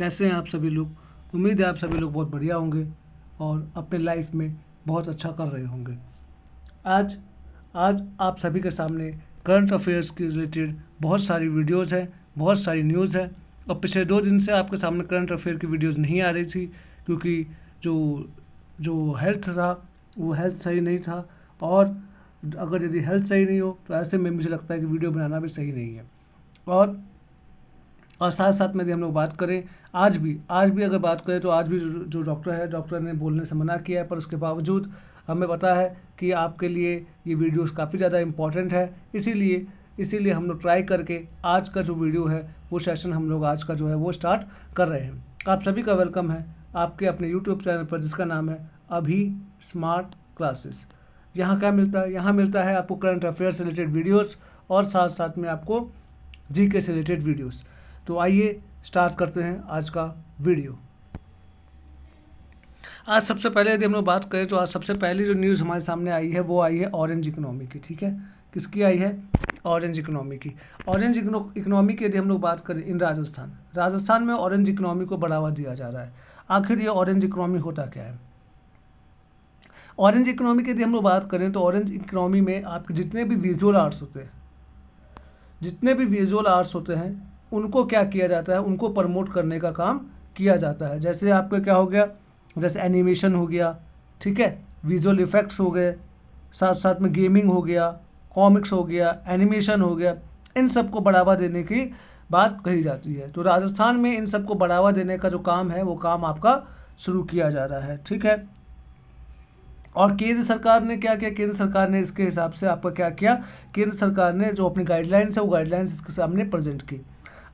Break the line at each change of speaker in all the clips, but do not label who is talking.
कैसे हैं आप सभी लोग। उम्मीद है आप सभी लोग बहुत बढ़िया होंगे और अपने लाइफ में बहुत अच्छा कर रहे होंगे। आज आज आप सभी के सामने करंट अफेयर्स के रिलेटेड बहुत सारी वीडियोज़ हैं, बहुत सारी न्यूज़ है। और पिछले 2 दिन से आपके सामने करंट अफेयर की वीडियोज़ नहीं आ रही थी क्योंकि जो जो हेल्थ था वो हेल्थ सही नहीं था। और अगर यदि हेल्थ सही नहीं हो तो ऐसे में मुझे लगता है कि वीडियो बनाना भी सही नहीं है। और साथ साथ में यदि हम लोग बात करें आज भी अगर बात करें तो आज भी जो डॉक्टर है, डॉक्टर ने बोलने से मना किया है, पर उसके बावजूद हमें पता है कि आपके लिए ये वीडियोस काफ़ी ज़्यादा इम्पॉर्टेंट है। इसीलिए हम लोग ट्राई करके आज का जो वीडियो है वो सेशन हम लोग आज का जो है वो स्टार्ट कर रहे हैं। आप सभी का वेलकम है आपके अपने यूट्यूब चैनल पर जिसका नाम है अभी स्मार्ट क्लासेस। यहाँ क्या मिलता है? यहाँ मिलता है आपको करंट अफेयर से रिलेटेड वीडियोज़ और साथ साथ में आपको जीके से रिलेटेड वीडियोज़। तो आइए स्टार्ट करते हैं आज का वीडियो। आज सबसे पहले यदि हम लोग बात करें तो आज सबसे पहली जो न्यूज़ हमारे सामने आई है वो आई है ऑरेंज इकोनॉमी की। ठीक है, किसकी आई है? ऑरेंज इकोनॉमी की। ऑरेंज इकोनॉमी की यदि हम लोग बात करें इन राजस्थान में ऑरेंज इकोनॉमी को बढ़ावा दिया जा रहा है। आखिर ये ऑरेंज इकोनॉमी होता क्या है? ऑरेंज इकोनॉमी की यदि हम लोग बात करें तो ऑरेंज इकोनॉमी में आपके जितने भी विजुअल आर्ट्स होते हैं उनको क्या किया जाता है? उनको प्रमोट करने का काम किया जाता है। जैसे आपका क्या हो गया, जैसे एनिमेशन हो गया, ठीक है, विजुअल इफ़ेक्ट्स हो गए, साथ साथ में गेमिंग हो गया, कॉमिक्स हो गया, एनिमेशन हो गया, इन सब को बढ़ावा देने की बात कही जाती है। तो राजस्थान में इन सब को बढ़ावा देने का जो काम है वो काम आपका शुरू किया जा रहा है। ठीक है, और केंद्र सरकार ने क्या किया? केंद्र सरकार ने इसके हिसाब से आपका क्या किया? केंद्र सरकार ने जो अपनी गाइडलाइंस है वो गाइडलाइंस इसके सामने प्रेजेंट की।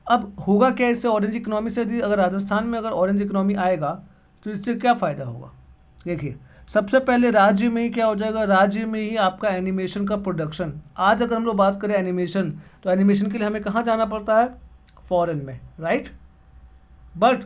अब होगा क्या इससे? ऑरेंज इकोनॉमी से यदि अगर राजस्थान में अगर ऑरेंज इकोनॉमी आएगा तो इससे क्या फ़ायदा होगा? देखिए, सबसे पहले राज्य में ही क्या हो जाएगा? राज्य में ही आपका एनिमेशन का प्रोडक्शन। आज अगर हम लोग बात करें एनिमेशन, तो एनिमेशन के लिए हमें कहाँ जाना पड़ता है? फॉरेन में, राइट। बट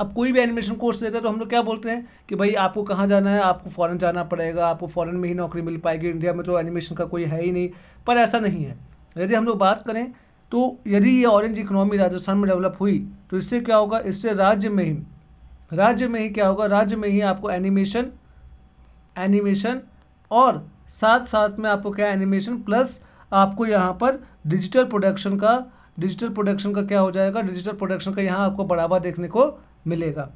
अब कोई भी एनिमेशन कोर्स देता है तो हम लोग क्या बोलते हैं कि भाई आपको कहाँ जाना है? आपको फॉरेन जाना पड़ेगा, आपको फॉरेन में ही नौकरी मिल पाएगी, इंडिया में तो एनिमेशन का कोई है ही नहीं। पर ऐसा नहीं है। यदि हम लोग बात करें तो यदि ये ऑरेंज इकोनॉमी राजस्थान में डेवलप हुई तो इससे क्या होगा? इससे राज्य में ही क्या होगा? राज्य में ही आपको एनिमेशन और साथ साथ में आपको क्या? एनिमेशन प्लस आपको यहाँ पर डिजिटल प्रोडक्शन का क्या हो जाएगा? डिजिटल प्रोडक्शन का यहाँ आपको बढ़ावा देखने को मिलेगा।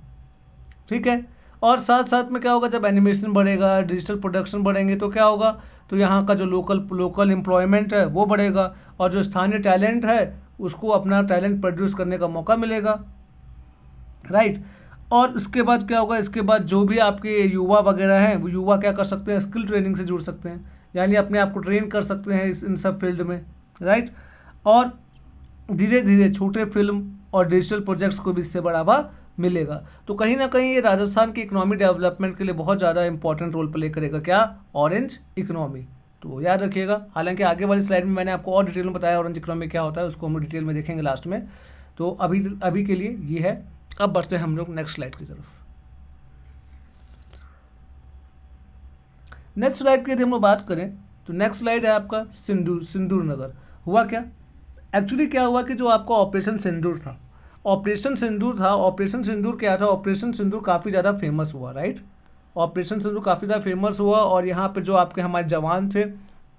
ठीक है, और साथ साथ में क्या होगा? जब एनिमेशन बढ़ेगा, डिजिटल प्रोडक्शन बढ़ेंगे तो क्या होगा? तो यहाँ का जो लोकल एम्प्लॉयमेंट है वो बढ़ेगा और जो स्थानीय टैलेंट है उसको अपना टैलेंट प्रोड्यूस करने का मौका मिलेगा, राइट। और उसके बाद क्या होगा? इसके बाद जो भी आपके युवा वगैरह हैं वो युवा क्या कर सकते हैं? स्किल ट्रेनिंग से जुड़ सकते हैं, यानी अपने आप को ट्रेन कर सकते हैं इन सब फील्ड में, राइट। और धीरे धीरे छोटे फिल्म और डिजिटल प्रोजेक्ट्स को भी इससे बढ़ावा मिलेगा। तो कहीं ना कहीं ये राजस्थान की इकोनॉमी डेवलपमेंट के लिए बहुत ज़्यादा इंपॉर्टेंट रोल प्ले करेगा। क्या? Orange economy. तो याद रखिएगा। हालांकि आगे वाली स्लाइड में मैंने आपको और डिटेल में बताया ऑरेंज इकोनॉमी क्या होता है, उसको हम डिटेल में देखेंगे लास्ट में। तो अभी के लिए ये है। अब बढ़ते हैं हम लोग नेक्स्ट स्लाइड की तरफ। नेक्स्ट स्लाइड की यदि हम लोग बात करें तो नेक्स्ट स्लाइड है आपका सिंदूर नगर। हुआ क्या? एक्चुअली क्या हुआ कि जो आपका ऑपरेशन सिंदूर क्या था? ऑपरेशन सिंदूर काफ़ी ज़्यादा फेमस हुआ, राइट। ऑपरेशन सिंदूर काफ़ी ज़्यादा फेमस हुआ और यहाँ पे जो आपके हमारे जवान थे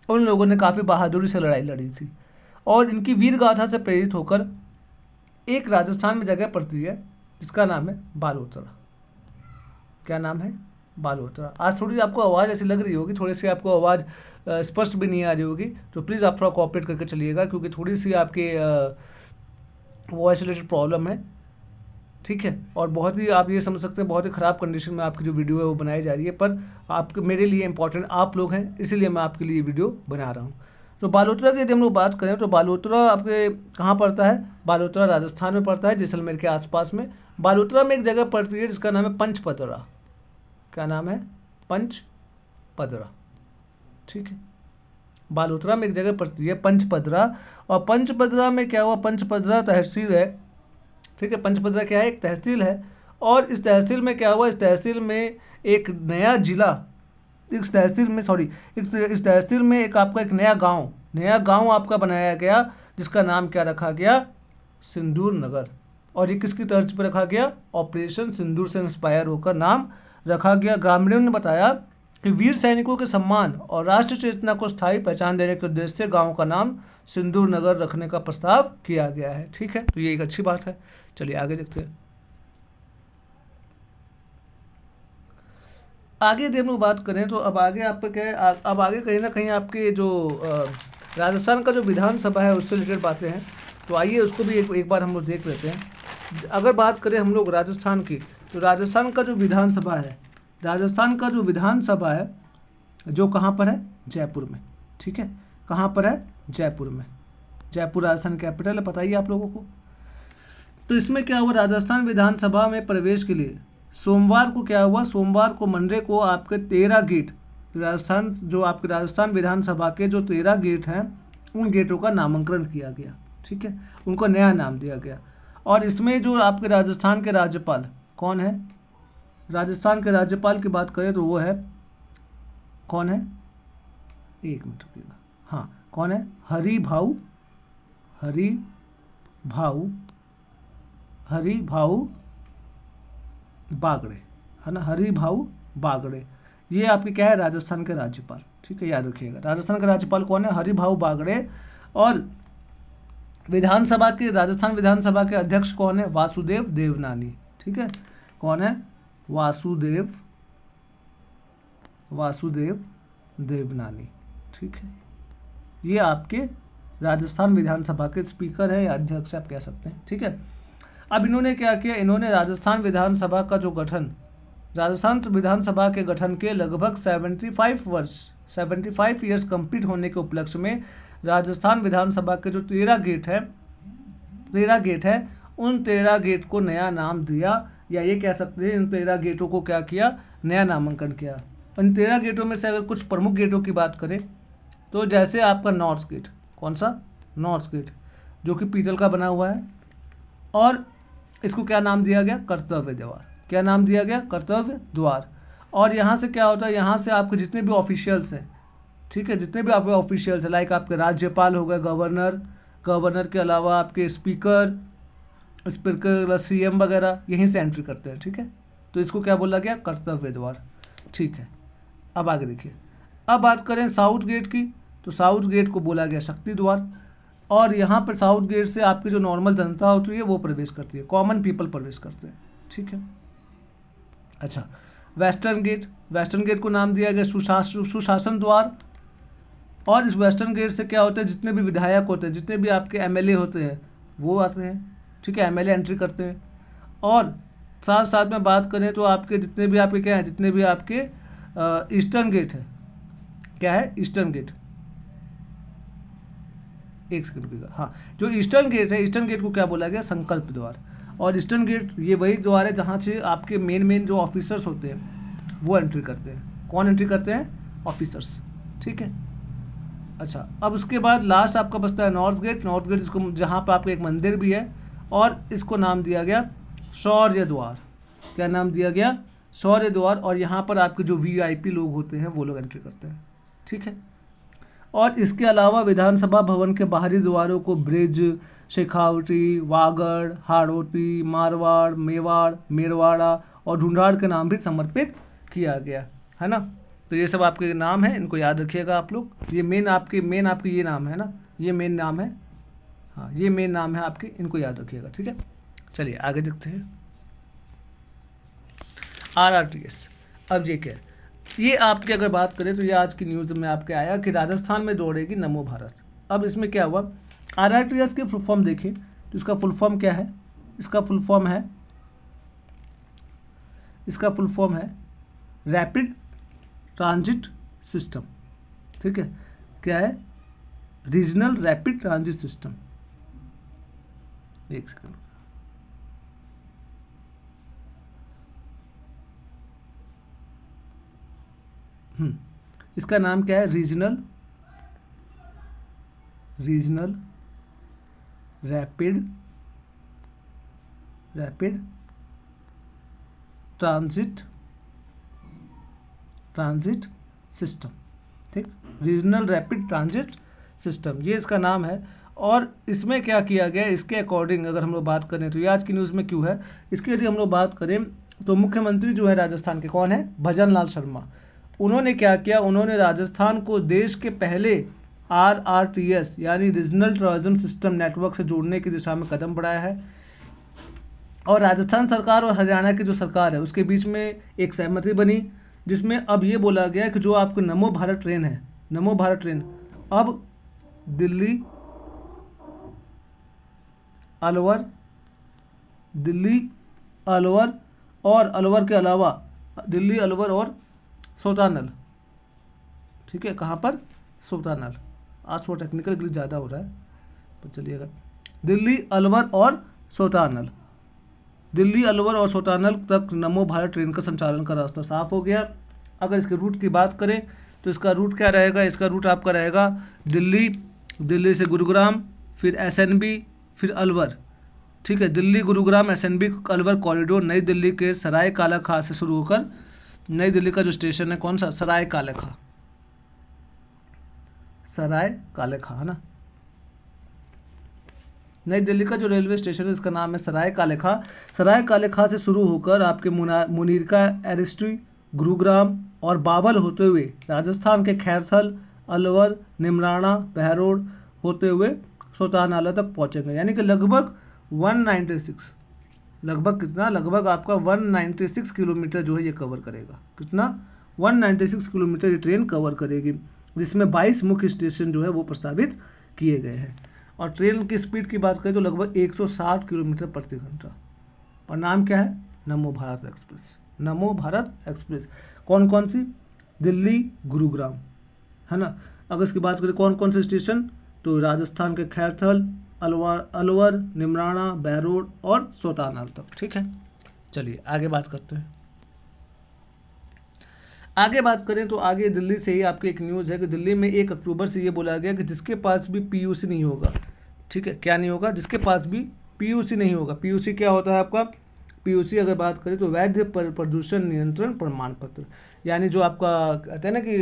उन लोगों ने काफ़ी बहादुरी से लड़ाई लड़ी थी। और इनकी वीर गाथा से प्रेरित होकर एक राजस्थान में जगह पड़ती है जिसका नाम है बालोतरा। क्या नाम है? बालोतरा। आज थोड़ी आपको आवाज़ ऐसी लग रही होगी, थोड़ी सी आपको आवाज़ स्पष्ट भी नहीं आ रही होगी, तो प्लीज़ आप थोड़ा कोऑपरेट करके चलिएगा क्योंकि थोड़ी सी आपके वॉइस रिलेटेड प्रॉब्लम है। ठीक है, और बहुत ही आप ये समझ सकते हैं बहुत ही ख़राब कंडीशन में आपकी जो वीडियो है वो बनाई जा रही है, पर आपके मेरे लिए इंपॉर्टेंट आप लोग हैं इसीलिए मैं आपके लिए वीडियो बना रहा हूँ। तो बालोतरा की यदि हम लोग बात करें तो बालोतरा आपके कहाँ पड़ता है? बालोतरा राजस्थान में पड़ता है, जैसलमेर के आसपास में। बालोतरा में एक जगह पड़ती है जिसका नाम है पंचपदरा। क्या नाम है? पंचपदरा। ठीक है, बालोतरा में एक जगह पड़ती है पंचपदरा। और पंचपदरा में क्या हुआ? पंचपदरा तहसील है। ठीक है, पंचपदरा क्या है? एक तहसील है। और इस तहसील में क्या हुआ? इस तहसील में एक नया जिला इस तहसील में एक आपका एक नया गांव आपका बनाया गया जिसका नाम क्या रखा गया? सिंदूर नगर। और ये किसकी तर्ज पर रखा गया? ऑपरेशन सिंदूर से इंस्पायर होकर नाम रखा गया। ग्रामीणों ने बताया कि वीर सैनिकों के सम्मान और राष्ट्र चेतना को स्थायी पहचान देने के उद्देश्य से गांव का नाम सिंदूर नगर रखने का प्रस्ताव किया गया है। ठीक है, तो ये एक अच्छी बात है। चलिए आगे देखते हैं। आगे यदि हम लोग बात करें तो अब आगे आप क्या है, अब आगे कहीं ना कहीं आपके जो राजस्थान का जो विधानसभा है उससे रिलेटेड बातें हैं, तो आइए उसको भी एक बार हम लोग देख लेते हैं। अगर बात करें हम लोग राजस्थान की, तो राजस्थान का जो विधानसभा है, राजस्थान का जो विधानसभा है जो कहाँ पर है? जयपुर में। ठीक है, कहाँ पर है? जयपुर में। जयपुर राजस्थान कैपिटल है, पता ही आप लोगों को। तो इसमें क्या हुआ, राजस्थान विधानसभा में प्रवेश के लिए सोमवार को क्या हुआ, सोमवार को मंडे को आपके 13 गेट, राजस्थान जो आपके राजस्थान विधानसभा के जो 13 गेट हैं उन गेटों का नामकरण किया गया। ठीक है, उनको नया नाम दिया गया। और इसमें जो आपके राजस्थान के राज्यपाल कौन है? राजस्थान के राज्यपाल की बात करें तो वो है, कौन है? एक मिनट रुकिएगा। हाँ, कौन है? हरिभाऊ बागड़े, है ना, हरिभाऊ बागड़े। ये आपके क्या है? राजस्थान के राज्यपाल। ठीक है, याद रखिएगा, राजस्थान के राज्यपाल कौन है? हरिभाऊ बागड़े। और विधानसभा के, राजस्थान विधानसभा के अध्यक्ष कौन है? वासुदेव देवनानी। ठीक है, कौन है? वासुदेव देवनानी। ठीक है, ये आपके राजस्थान विधानसभा के स्पीकर है या अध्यक्ष आप कह सकते हैं। ठीक है, अब इन्होंने क्या किया, इन्होंने राजस्थान विधानसभा का जो गठन, राजस्थान विधानसभा के गठन के लगभग 75 ईयर्स कंप्लीट होने के उपलक्ष्य में राजस्थान विधानसभा के जो 13 गेट है उन 13 गेट को नया नाम दिया, या ये कह सकते हैं इन 13 गेटों को क्या किया? नया नामांकन किया। इन 13 गेटों में से अगर कुछ प्रमुख गेटों की बात करें तो जैसे आपका नॉर्थ गेट, कौन सा? नॉर्थ गेट, जो कि पीतल का बना हुआ है, और इसको क्या नाम दिया गया? कर्तव्य द्वार। क्या नाम दिया गया? कर्तव्य द्वार। और यहाँ से क्या होता है, यहाँ से आपके जितने भी ऑफिशियल्स हैं, ठीक है, जितने भी आपके ऑफिशियल्स हैं, लाइक आपके राज्यपाल हो गए, गवर्नर के अलावा आपके स्पीकर, CM वगैरह यहीं से एंट्री करते हैं। ठीक है, तो इसको क्या बोला गया? कर्तव्य द्वार। ठीक है, अब आगे देखिए। अब बात करें साउथ गेट की, तो साउथ गेट को बोला गया शक्ति द्वार। और यहाँ पर साउथ गेट से आपकी जो नॉर्मल जनता होती है वो प्रवेश करती है, कॉमन पीपल प्रवेश करते हैं। ठीक है, अच्छा, वेस्टर्न गेट को नाम दिया गया सुशासन द्वार। और इस वेस्टर्न गेट से क्या होता है, जितने भी विधायक होते हैं, जितने भी आपके MLA होते हैं वो आते हैं। ठीक है, MLA एंट्री करते हैं। और साथ साथ में बात करें तो आपके जितने भी आपके क्या हैं, जितने भी आपके ईस्टर्न गेट है, क्या है? ईस्टर्न गेट, एक सेकंड रुकिएगा। हाँ, जो ईस्टर्न गेट है, ईस्टर्न गेट को क्या बोला गया? संकल्प द्वार। और ईस्टर्न गेट ये वही द्वार है जहाँ से आपके मेन जो ऑफिसर्स होते हैं वो एंट्री करते हैं। कौन एंट्री करते हैं? ऑफिसर्स। ठीक है, अच्छा, अब उसके बाद लास्ट आपका बचता है नॉर्थ गेट। इसको, जहाँ पर आपका एक मंदिर भी है, और इसको नाम दिया गया शौर्य द्वार। क्या नाम दिया गया? शौर्य द्वार। और यहाँ पर आपके जो VIP लोग होते हैं वो लोग एंट्री करते हैं। ठीक है, और इसके अलावा विधानसभा भवन के बाहरी द्वारों को ब्रिज, शेखावटी, वागड़, हाड़ौती, मारवाड़, मेरवाड़ा और ढूंढाड़ के नाम भी समर्पित किया गया है ना। तो ये सब आपके नाम हैं, इनको याद रखिएगा आप लोग। ये मेन आपके ये नाम है ना, ये मेन नाम है। हाँ, ये मेन नाम है आपके, इनको याद रखिएगा। ठीक है, चलिए आगे देखते हैं। RRTS, अब ये क्या है? ये आपकी अगर बात करें तो ये आज की न्यूज़ में आपके आया कि राजस्थान में दौड़ेगी नमो भारत। अब इसमें क्या हुआ, RRTS की फुल फॉर्म देखिए, तो इसका फुल फॉर्म क्या है? इसका फुल फॉर्म है रैपिड ट्रांजिट सिस्टम। ठीक है, क्या है? Regional rapid transit system. एक सेकंड, इसका नाम क्या है? Regional rapid transit system. ठीक, रीजनल रैपिड ट्रांजिट सिस्टम, ये इसका नाम है। और इसमें क्या किया गया, इसके अकॉर्डिंग अगर हम लोग बात करें तो ये आज की न्यूज़ में क्यों है, इसके यदि हम लोग बात करें तो मुख्यमंत्री जो है राजस्थान के कौन है, भजन लाल शर्मा। उन्होंने क्या किया, उन्होंने राजस्थान को देश के पहले RRTS यानी रीजनल टूरिज्म सिस्टम नेटवर्क से जोड़ने की दिशा में कदम बढ़ाया है। और राजस्थान सरकार और हरियाणा की जो सरकार है उसके बीच में एक सहमति बनी, जिसमें अब ये बोला गया कि जो आपको नमो भारत ट्रेन है, नमो भारत ट्रेन अब दिल्ली अलवर, दिल्ली अलवर और अलवर के अलावा दिल्ली अलवर और सोतानल, ठीक है, कहाँ पर, सोतानल। आज थोड़ा टेक्निकल ग्लिच ज़्यादा हो रहा है, पर चलिएगा, दिल्ली अलवर और सोतानल, दिल्ली अलवर और सोतानल तक नमो भारत ट्रेन का संचालन का रास्ता साफ हो गया। अगर इसके रूट की बात करें तो इसका रूट क्या रहेगा, इसका रूट आपका रहेगा दिल्ली से गुरुग्राम, फिर SNB, फिर अलवर, ठीक है, दिल्ली गुरुग्राम SNB अलवर कॉरिडोर नई दिल्ली के सराय काला खां से शुरू होकर नई दिल्ली का जो स्टेशन है कौन सा, सराय काले खां, सराय काले खां है ना, नई दिल्ली का जो रेलवे स्टेशन है इसका नाम है सराय काले खां। सराय काले खां से शुरू होकर आपके मुनीरका, एरिस्ट्री, गुरुग्राम और बाबल होते हुए राजस्थान के खैरथल, अलवर, निमराना, बहरोड होते हुए सोतानाला तक पहुंचेंगे। यानी कि लगभग 196, लगभग कितना, लगभग आपका 196 किलोमीटर जो है ये कवर करेगा। कितना, 196 किलोमीटर ये ट्रेन कवर करेगी, जिसमें 22 मुख्य स्टेशन जो है वो प्रस्तावित किए गए हैं। और ट्रेन की स्पीड की बात करें तो लगभग 160 किलोमीटर प्रति घंटा। और नाम क्या है, नमो भारत एक्सप्रेस, नमो भारत एक्सप्रेस। कौन कौन सी, दिल्ली गुरुग्राम, है ना। अगर इसकी बात करें कौन कौन से स्टेशन, तो राजस्थान के खैरथल, अलवर, निमराना, बहरोड और सोतानाल तक, ठीक है। चलिए आगे बात करते हैं। आगे बात करें तो आगे दिल्ली से ही आपकी एक न्यूज़ है कि दिल्ली में 1 अक्टूबर से ये बोला गया कि जिसके पास भी PUC नहीं होगा, ठीक है, क्या नहीं होगा, जिसके पास भी PUC नहीं होगा। PUC क्या होता है आपका, PUC अगर बात करें तो वैध प्रदूषण नियंत्रण प्रमाण पत्र, यानी जो आपका कहते हैं ना कि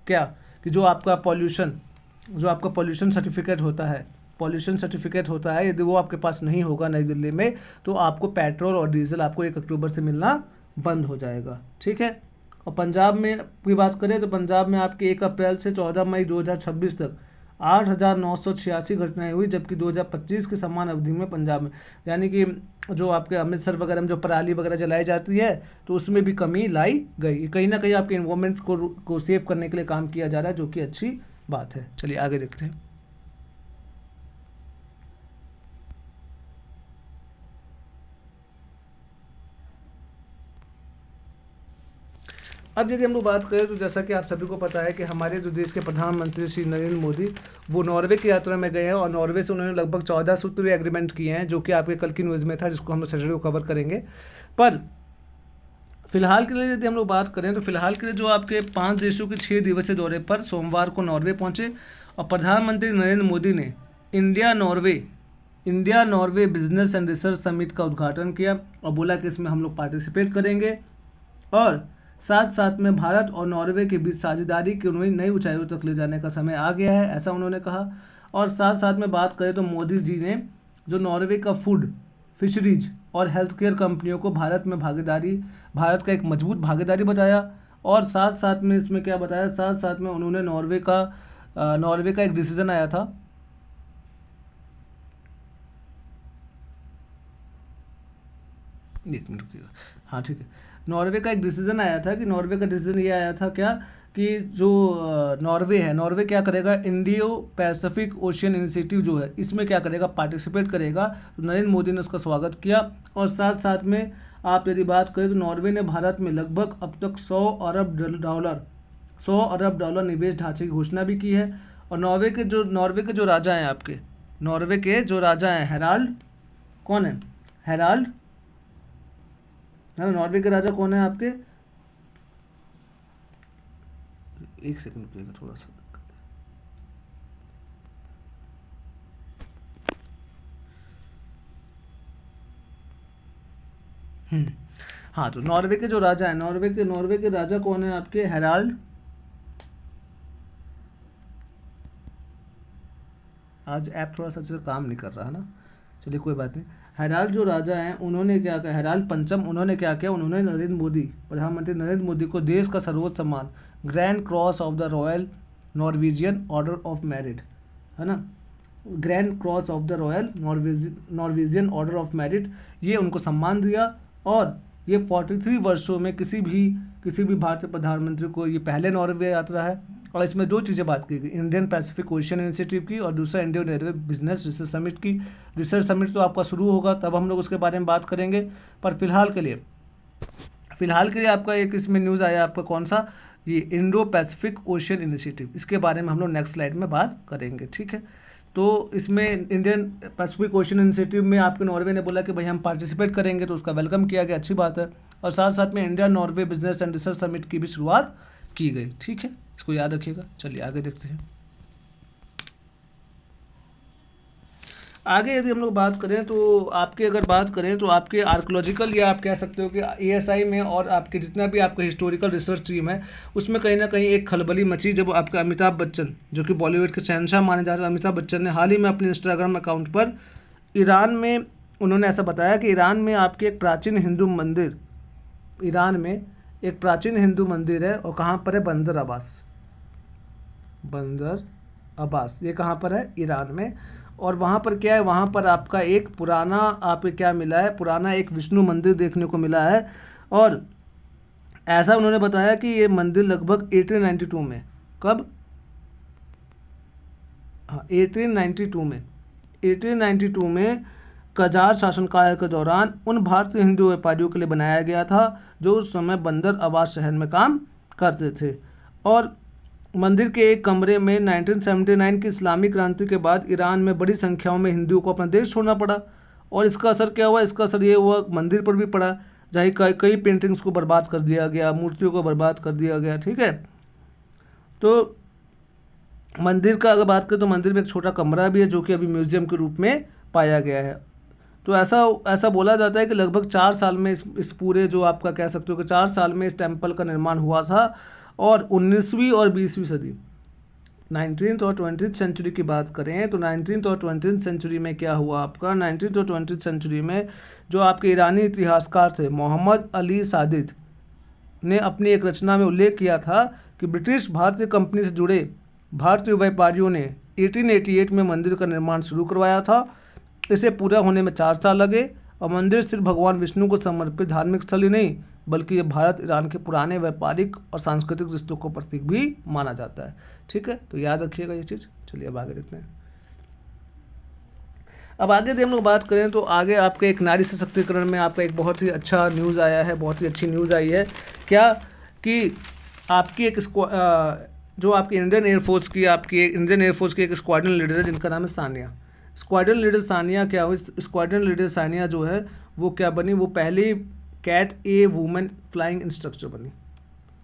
क्या कि जो आपका पॉल्यूशन सर्टिफिकेट होता है, पॉल्यूशन सर्टिफिकेट होता है, यदि वो आपके पास नहीं होगा नई दिल्ली में तो आपको पेट्रोल और डीजल आपको 1 अक्टूबर से मिलना बंद हो जाएगा, ठीक है। और पंजाब में की बात करें तो पंजाब में आपके 1 अप्रैल से 14 मई 2026 तक 8,986 घटनाएं हुई, जबकि 2025 की समान अवधि में पंजाब में, यानी कि जो आपके अमृतसर वगैरह में जो पराली वगैरह जलाई जाती है तो उसमें भी कमी लाई गई। कहीं ना कहीं आपके इन्वायरमेंट को सेव करने के लिए काम किया जा रहा है, जो कि अच्छी बात है। चलिए आगे देखते हैं। अब यदि हम लोग बात करें तो जैसा कि आप सभी को पता है कि हमारे जो देश के प्रधानमंत्री श्री नरेंद्र मोदी वो नॉर्वे की यात्रा में गए हैं और नॉर्वे से उन्होंने लगभग 14 सूत्रीय एग्रीमेंट किए हैं, जो कि आपके कल की न्यूज़ में था, जिसको हम लोग सैटरडे को कवर करेंगे। पर फिलहाल के लिए यदि हम लोग बात करें तो फिलहाल के लिए जो आपके 5 देशों के 6 दिवसीय दौरे पर सोमवार को नॉर्वे पहुँचे और प्रधानमंत्री नरेंद्र मोदी ने India Norway business and research summit का उद्घाटन किया और बोला कि इसमें हम लोग पार्टिसिपेट करेंगे और साथ साथ में भारत और नॉर्वे के बीच साझेदारी की नई ऊंचाइयों तक ले जाने का समय आ गया है, ऐसा उन्होंने कहा। और साथ साथ में बात करें तो मोदी जी ने जो नॉर्वे का फूड, फिशरीज और हेल्थ केयर कंपनियों को भारत का एक मजबूत भागीदारी बताया। और साथ साथ में इसमें क्या बताया, साथ साथ में उन्होंने नॉर्वे का एक डिसीजन आया था, एक मिनट रुकिएगा, हाँ ठीक है, नॉर्वे का एक डिसीजन आया था कि नॉर्वे का डिसीजन ये आया था क्या कि जो नॉर्वे क्या करेगा, इंडियो पैसिफिक ओशियन इनिशिएटिव जो है इसमें क्या करेगा, पार्टिसिपेट करेगा। तो नरेंद्र मोदी ने उसका स्वागत किया। और साथ साथ में आप यदि बात करें तो नॉर्वे ने भारत में लगभग अब तक 100 अरब डॉलर निवेश ढांचे की घोषणा भी की है। और नॉर्वे के जो राजा हैं आपके, नॉर्वे के जो राजा हैं हेराल्ड, कौन है, हेराल्ड है ना, नॉर्वे के राजा कौन है आपके, एक सेकंड रुकिएगा, थोड़ा सा हाँ, तो नॉर्वे के जो राजा है, नॉर्वे के राजा कौन है आपके, आज ऐप थोड़ा सा अच्छा काम नहीं कर रहा है ना, चलिए कोई बात नहीं। हैराल्ड जो राजा हैं उन्होंने क्या किया, हैराल्ड पंचम, उन्होंने क्या किया, उन्होंने नरेंद्र मोदी, प्रधानमंत्री नरेंद्र मोदी को देश का सर्वोच्च सम्मान grand cross of the royal Norwegian order of merit, है ना, grand cross of the royal Norwegian order of merit, ये उनको सम्मान दिया। और ये 43 वर्षों में किसी भी भारतीय प्रधानमंत्री को ये पहले नॉर्वे यात्रा है। और इसमें दो चीज़ें बात की गई, इंडियन पैसिफिक ओशियन इनिशिएटिव की और दूसरा Indian railway business research summit की। रिसर्च समिट तो आपका शुरू होगा तब हम लोग उसके बारे में बात करेंगे, पर फिलहाल के लिए आपका एक इसमें न्यूज़ आया आपका कौन सा, ये इंडो पैसिफिक ओशियन इनिशिएटिव, इसके बारे में हम लोग नेक्स्ट स्लाइड में बात करेंगे, ठीक है। तो इसमें इंडियन पैसिफिक ओशियन इनिशिएटिव में आपके नॉर्वे ने बोला कि भाई हम पार्टिसिपेट करेंगे, तो उसका वेलकम किया गया, अच्छी बात है। और साथ साथ में India Norway business and research summit की भी शुरुआत की गई, ठीक है, इसको याद रखिएगा। चलिए आगे देखते हैं। आगे यदि हम लोग बात करें तो आपके आर्कोलॉजिकल, या आप कह सकते हो कि एएसआई में और आपके जितना भी आपका हिस्टोरिकल रिसर्च टीम है उसमें कहीं ना कहीं एक खलबली मची, जब आपका अमिताभ बच्चन, जो कि बॉलीवुड के शहंशाह माने जा रहे हैं, अमिताभ बच्चन ने हाल ही में अपने इंस्टाग्राम अकाउंट पर ईरान में उन्होंने ऐसा बताया कि ईरान में आपके एक प्राचीन हिंदू मंदिर है, और कहाँ पर है, बंदर अब्बास, ये कहाँ पर है, ईरान में। और वहाँ पर क्या है, वहाँ पर आपका एक पुराना आपको क्या मिला है, पुराना एक विष्णु मंदिर देखने को मिला है। और ऐसा उन्होंने बताया कि ये मंदिर लगभग 1892 में, कब, हाँ 1892 में कजार शासनकाल के दौरान उन भारतीय हिंदू व्यापारियों के लिए बनाया गया था जो उस समय बंदर अब्बास शहर में काम करते थे। और मंदिर के एक कमरे में 1979 की इस्लामी क्रांति के बाद ईरान में बड़ी संख्याओं में हिंदुओं को अपना देश छोड़ना पड़ा। और इसका असर क्या हुआ, इसका असर ये हुआ मंदिर पर भी पड़ा, जहाँ कई पेंटिंग्स को बर्बाद कर दिया गया, मूर्तियों को बर्बाद कर दिया गया, ठीक है। तो मंदिर का अगर बात करें तो मंदिर में एक छोटा कमरा भी है जो कि अभी म्यूजियम के रूप में पाया गया है। तो ऐसा बोला जाता है कि लगभग 4 साल में इस पूरे जो आपका कह सकते हो कि 4 साल में इस टेम्पल का निर्माण हुआ था। और 19वीं और 20वीं सदी, 19th और 20th सेंचुरी की बात करें तो 19th और 20th सेंचुरी में क्या हुआ आपका, 19th और 20th सेंचुरी में जो आपके ईरानी इतिहासकार थे मोहम्मद अली सादिद ने अपनी एक रचना में उल्लेख किया था कि ब्रिटिश भारतीय कंपनी से जुड़े भारतीय व्यापारियों ने 1888 में मंदिर का निर्माण शुरू करवाया था। इसे पूरा होने में 4 साल लगे। और मंदिर सिर्फ भगवान विष्णु को समर्पित धार्मिक स्थल ही नहीं, बल्कि ये भारत ईरान के पुराने व्यापारिक और सांस्कृतिक रिश्तों को प्रतीक भी माना जाता है, ठीक है। तो याद रखिएगा ये चीज़। चलिए अब आगे देखते हैं। अब आगे यदि हम लोग बात करें तो आगे आपके एक नारी सशक्तिकरण में आपका एक बहुत ही अच्छा न्यूज़ आया है, बहुत ही अच्छी न्यूज़ आई है, क्या कि आपकी एक जो आपकी इंडियन एयरफोर्स की एक स्क्वाड्रन लीडर है जिनका नाम है सानिया। स्क्वाड्रन लीडर सानिया क्या हुई, स्क्वाड्रन लीडर सानिया जो है वो क्या बनी, वो पहली कैट ए वुमेन फ्लाइंग इंस्ट्रक्टर बनी।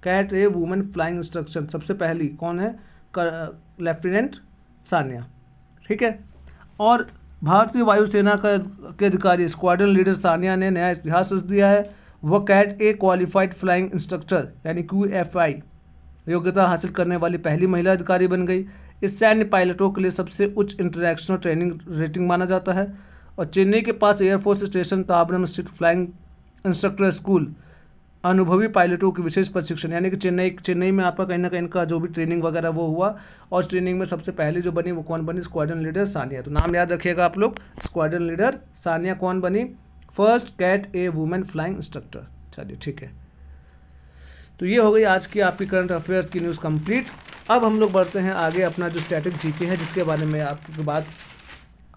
कैट ए वुमेन फ्लाइंग इंस्ट्रक्टर सबसे पहली कौन है, लेफ्टिनेंट सानिया, ठीक है। और भारतीय वायुसेना के अधिकारी स्क्वाड्रन लीडर सानिया ने नया इतिहास रच दिया है। वह कैट ए क्वालिफाइड फ्लाइंग इंस्ट्रक्टर यानी QFI योग्यता हासिल करने वाली पहली महिला अधिकारी बन गई। इस सैन्य पायलटों के लिए सबसे उच्च इंटरनेशनल ट्रेनिंग रेटिंग माना जाता है। और चेन्नई के पास एयरफोर्स स्टेशन ताबरम स्थित फ्लाइंग इंस्ट्रक्टर स्कूल अनुभवी पायलटों के विशेष प्रशिक्षण, यानी कि चेन्नई में आपका कहीं ना कहीं इनका जो भी ट्रेनिंग वगैरह वो हुआ। और ट्रेनिंग में सबसे पहले जो बनी वो कौन बनी, स्क्वाड्रन लीडर सानिया। तो नाम याद रखिएगा आप लोग, स्क्वाड्रन लीडर सानिया कौन बनी, फर्स्ट कैट ए वुमेन फ्लाइंग इंस्ट्रक्टर। चलिए ठीक है, तो ये हो गई आज की आपकी करंट अफेयर्स की न्यूज़ कंप्लीट। अब हम लोग बढ़ते हैं आगे अपना जो स्टैटिक जीके है जिसके बारे में आपकी बात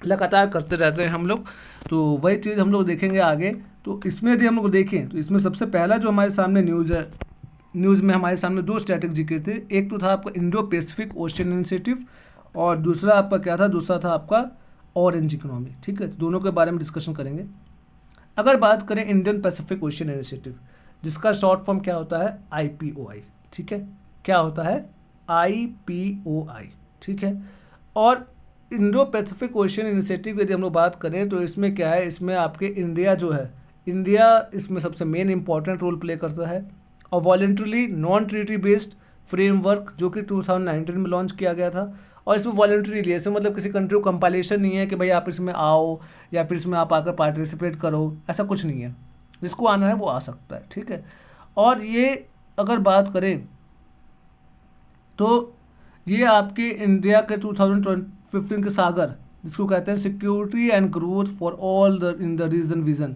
लगातार करते रहते हैं हम लोग, तो वही चीज़ हम लोग देखेंगे आगे। तो इसमें यदि हम लोग देखें तो इसमें सबसे पहला जो हमारे सामने न्यूज़ में हमारे सामने 2 स्टैटिक जीके थे। एक तो था आपका इंडो पैसिफिक ओशियन इनिशिएटिव और दूसरा आपका क्या था, दूसरा था आपका ऑरेंज इकोनॉमी, ठीक है। तो दोनों के बारे में डिस्कशन करेंगे। अगर बात करें इंडियन पैसिफिक ओशियन इनिशिएटिव, जिसका शॉर्ट फॉर्म क्या होता है, IPOI, ठीक है। क्या होता है, IPOI, ठीक है। और इंडो पैसिफिक ओशियन इनिशिएटिव यदि हम लोग बात करें तो इसमें क्या है, इसमें आपके इंडिया इसमें सबसे मेन इंपॉर्टेंट रोल प्ले करता है। और voluntarily non treaty based framework जो कि 2019 में लॉन्च किया गया था। और इसमें वॉलंटरीली है, इसमें मतलब किसी कंट्री को कंपाइलेशन नहीं है कि भाई आप इसमें आओ या फिर इसमें आप आकर पार्टिसिपेट करो, ऐसा कुछ नहीं है। जिसको आना है वो आ सकता है, ठीक है। और ये अगर बात करें तो ये आपके इंडिया के 2015 के सागर, जिसको कहते हैं security and growth for all the in the region vision,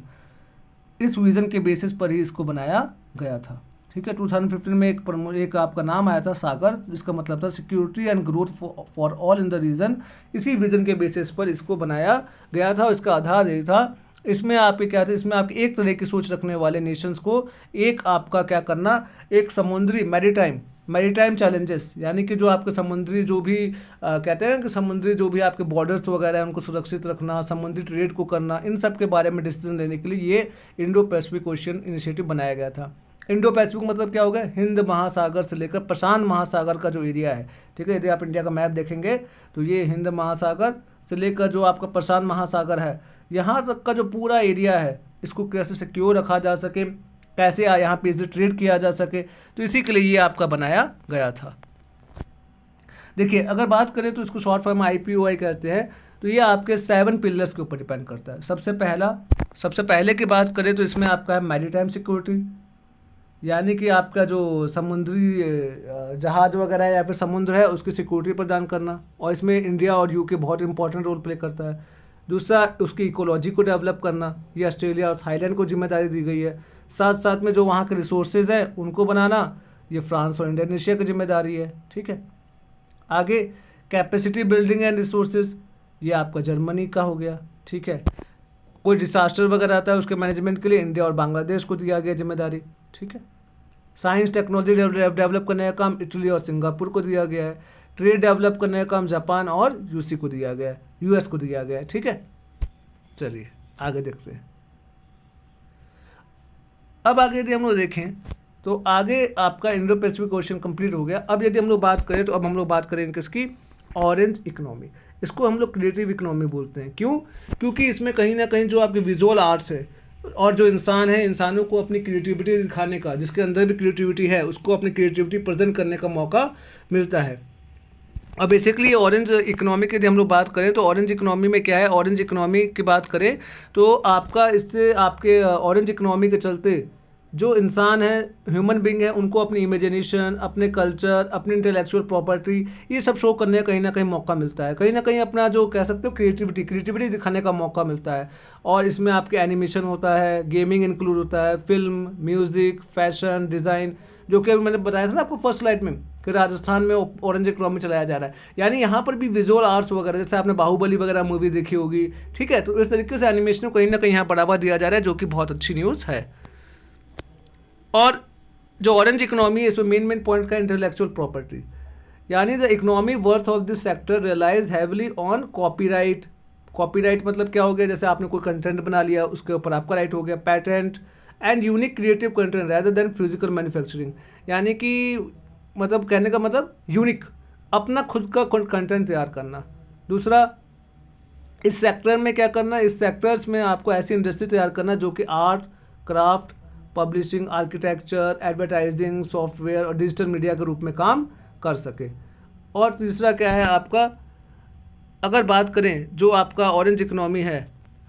इस विज़न के बेसिस पर ही इसको बनाया गया था, ठीक है। 2015 में एक आपका नाम आया था सागर, जिसका मतलब था security and growth for all in the region. इसी विज़न के बेसिस पर इसको बनाया गया था और इसका आधार ये था। इसमें आपके क्या था, इसमें आपके एक तरह की सोच रखने वाले नेशंस को एक आपका क्या करना, एक समुद्री मैरीटाइम चैलेंजेस, यानी कि जो आपके समुद्री जो भी कहते हैं कि समुद्री जो भी आपके बॉर्डर्स वगैरह हैं उनको सुरक्षित रखना, समुद्री ट्रेड को करना, इन सब के बारे में डिसीजन लेने के लिए ये इंडो पैसिफिक ओशियन इनिशिएटिव बनाया गया था। इंडो पैसिफिक मतलब क्या होगा, हिंद महासागर से लेकर प्रशांत महासागर का जो एरिया है, ठीक है। यदि आप इंडिया का मैप देखेंगे तो ये हिंद महासागर से लेकर जो आपका प्रशांत महासागर है, यहाँ तक का जो पूरा एरिया है, इसको कैसे सिक्योर रखा जा सके, कैसे यहाँ पे इसे ट्रेड किया जा सके, तो इसी के लिए ये आपका बनाया गया था। देखिए अगर बात करें तो इसको शॉर्ट फॉर्म IPOI कहते हैं। तो ये आपके 7 पिलर्स के ऊपर डिपेंड करता है। सबसे पहले की बात करें तो इसमें आपका है मैरीटाइम सिक्योरिटी, यानी कि आपका जो समुद्री जहाज वगैरह है या फिर समुद्र है उसकी सिक्योरिटी प्रदान करना, और इसमें इंडिया और UK बहुत इंपॉर्टेंट रोल प्ले करता है। दूसरा उसकी इकोलॉजी को डेवलप करना, ये ऑस्ट्रेलिया और थाईलैंड को जिम्मेदारी दी गई है। साथ साथ में जो वहाँ के रिसोर्सेज हैं उनको बनाना, ये फ्रांस और इंडोनेशिया की जिम्मेदारी है, ठीक है। आगे कैपेसिटी बिल्डिंग एंड रिसोर्सेज, ये आपका जर्मनी का हो गया, ठीक है। कोई डिसास्टर वगैरह आता है उसके मैनेजमेंट के लिए इंडिया और बांग्लादेश को दिया गया जिम्मेदारी, ठीक है। साइंस टेक्नोलॉजी डेवलप करने का काम इटली और सिंगापुर को दिया गया है। ट्रेड डेवलप करने का काम जापान और यूसी को दिया गया है, US को दिया गया है, ठीक है। चलिए आगे देखते हैं। अब आगे यदि हम लोग देखें तो आगे आपका इंडो पैसिफिक ओशन कंप्लीट हो गया। अब यदि हम लोग बात करें तो अब हम लोग बात करेंगे किसकी, ऑरेंज इकोनॉमी। इसको हम लोग क्रिएटिव इकोनॉमी बोलते हैं। क्यों? क्योंकि इसमें कहीं ना कहीं जो आपके विजुअल आर्ट्स है और जो इंसान है, इंसानों को अपनी क्रिएटिविटी दिखाने का, जिसके अंदर भी क्रिएटिविटी है उसको अपनी क्रिएटिविटी प्रेजेंट करने का मौका मिलता है। अब बेसिकली ऑरेंज इकोनॉमी की यदि हम लोग बात करें तो ऑरेंज इकोनॉमी में क्या है, ऑरेंज इकोनॉमी की बात करें तो आपका इससे आपके ऑरेंज इकोनॉमी के चलते जो इंसान है, ह्यूमन बींग है, उनको अपनी इमेजिनेशन, अपने कल्चर, अपनी इंटेलेक्चुअल प्रॉपर्टी, ये सब शो करने का कहीं ना कहीं मौका मिलता है। कहीं ना कहीं अपना जो कह सकते हो क्रिएटिविटी दिखाने का मौका मिलता है। और इसमें आपके एनिमेशन होता है, गेमिंग इंक्लूड होता है, फिल्म, म्यूज़िक, फैशन, डिज़ाइन, जो कि मैंने बताया था ना आपको फर्स्ट स्लाइड में कि राजस्थान में ऑरेंज इकोनॉमी चलाया जा रहा है। यानी यहाँ पर भी विजुअल आर्ट्स वगैरह, जैसे आपने बाहुबली वगैरह मूवी देखी होगी, ठीक है। तो इस तरीके से एनिमेशन को कहीं ना कहीं यहाँ बढ़ावा दिया जा रहा है, जो कि बहुत अच्छी न्यूज़ है। और जो ऑरेंज इकोनॉमी है इसमें मेन पॉइंट का इंटेलेक्चुअल प्रॉपर्टी, यानी the economy worth of this sector realise heavily on copyright. Copyright मतलब क्या हो गया, जैसे आपने कोई कंटेंट बना लिया उसके ऊपर आपका राइट हो गया, patent and unique creative content rather than physical manufacturing, यानी कि मतलब कहने का मतलब यूनिक, अपना खुद का कंटेंट तैयार करना। दूसरा, इस सेक्टर में क्या करना, इस सेक्टर्स में आपको ऐसी इंडस्ट्री तैयार करना जो कि art, craft, publishing, architecture, advertising, software और डिजिटल मीडिया के रूप में काम कर सके। और तीसरा क्या है आपका, अगर बात करें जो आपका ऑरेंज इकोनॉमी है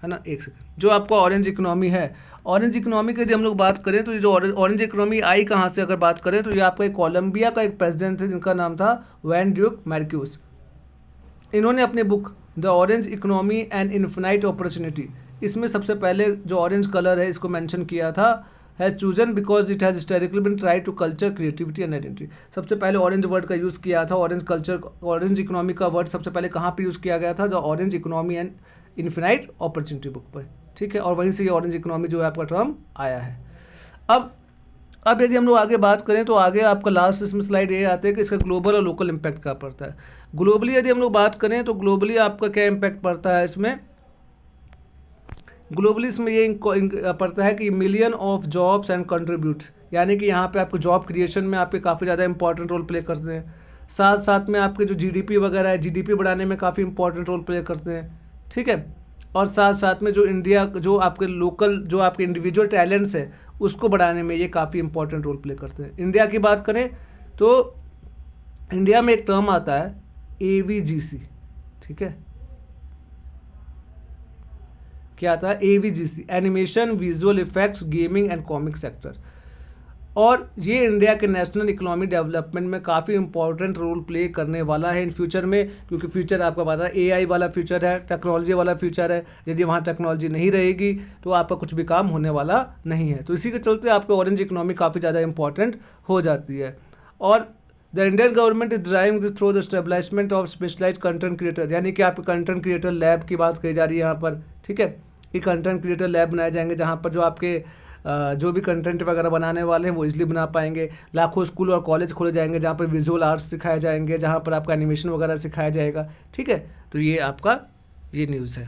ना, एक सेकंड, जो आपका ऑरेंज इकोनॉमी है, ऑरेंज इकोनॉमी की यदि हम लोग बात करें तो ये जो ऑरेंज इकोनॉमी आई कहाँ से, अगर बात करें तो ये आपका एक कोलंबिया का एक प्रेसिडेंट थे जिनका नाम था वैन ड्यूक मार्क्यूस। इन्होंने अपनी book the orange economy and infinite opportunity, इसमें सबसे पहले जो ऑरेंज कलर है इसको मेंशन किया था, has chosen because it has historically been try to culture, creativity and identity. सबसे पहले ऑरेंज वर्ड का यूज़ किया था, ऑरेंज कल्चर, ऑरेंज इकोनॉमी का वर्ड सबसे पहले कहाँ पे यूज़ किया गया था, the orange economy and infinite opportunity book पर, ठीक है। और वहीं से ये ऑरेंज इकोनॉमी जो है आपका टर्म आया है। अब यदि हम लोग आगे बात करें तो आगे आपका लास्ट इसमें स्लाइड ये आते हैं कि इसका ग्लोबल और लोकल इम्पैक्ट क्या पड़ता है। ग्लोबली यदि हम लोग बात करें तो ग्लोबली आपका क्या इम्पैक्ट पड़ता है इसमें, ग्लोबली इसमें ये पड़ता है कि million of jobs and contributes, यानी कि यहाँ पे आपको जॉब क्रिएशन में आपके काफ़ी ज़्यादा इंपॉर्टेंट रोल प्ले करते हैं। साथ साथ में आपके जो GDP वगैरह है, GDP बढ़ाने में काफ़ी इंपॉर्टेंट रोल प्ले करते हैं, ठीक है। और साथ साथ में जो इंडिया, जो आपके लोकल, जो आपके इंडिविजुअल टैलेंट्स है उसको बढ़ाने में ये काफ़ी इंपॉर्टेंट रोल प्ले करते हैं। इंडिया की बात करें तो इंडिया में एक टर्म आता है AVGC, ठीक है, क्या आता है AVGC, animation, visual effects, gaming and comic sector. और ये इंडिया के नेशनल इकोनॉमिक डेवलपमेंट में काफ़ी इंपॉर्टेंट रोल प्ले करने वाला है इन फ्यूचर में, क्योंकि फ्यूचर आपका पता है AI वाला फ्यूचर है, टेक्नोलॉजी वाला फ्यूचर है। यदि वहाँ टेक्नोलॉजी नहीं रहेगी तो आपका कुछ भी काम होने वाला नहीं है। तो इसी के चलते आपके ऑरेंज इकोनॉमी काफ़ी ज़्यादा इंपॉर्टेंट हो जाती है। और the Indian government is driving this through the establishment of specialise content creator, यानी कि आपके कंटेंट क्रिएटर लैब की बात कही जा रही है यहाँ पर, ठीक है, कि कंटेंट क्रिएटर लैब बनाए जाएंगे जहाँ पर जो आपके जो भी कंटेंट वगैरह बनाने वाले हैं वो इजीली बना पाएंगे। लाखों स्कूल और कॉलेज खोले जाएंगे जहाँ पर विजुअल आर्ट्स सिखाए जाएंगे, जहाँ पर आपका एनिमेशन वगैरह सिखाया जाएगा, ठीक है। तो ये आपका ये न्यूज़ है।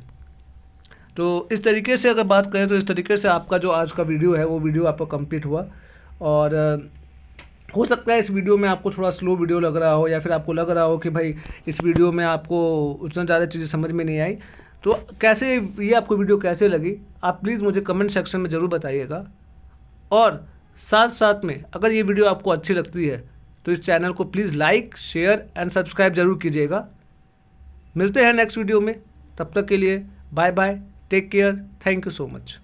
तो इस तरीके से अगर बात करें तो इस तरीके से आपका जो आज का वीडियो है वो वीडियो आपका कंप्लीट हुआ। और हो सकता है इस वीडियो में आपको थोड़ा स्लो वीडियो लग रहा हो, या फिर आपको लग रहा हो कि भाई इस वीडियो में आपको उतना ज़्यादा चीज़ें समझ में नहीं आई। तो कैसे ये आपको वीडियो कैसे लगी आप प्लीज़ मुझे कमेंट सेक्शन में ज़रूर बताइएगा। और साथ साथ में अगर ये वीडियो आपको अच्छी लगती है तो इस चैनल को please like, share and subscribe ज़रूर कीजिएगा। मिलते हैं नेक्स्ट वीडियो में, तब तक के लिए bye bye, take care, thank you so much.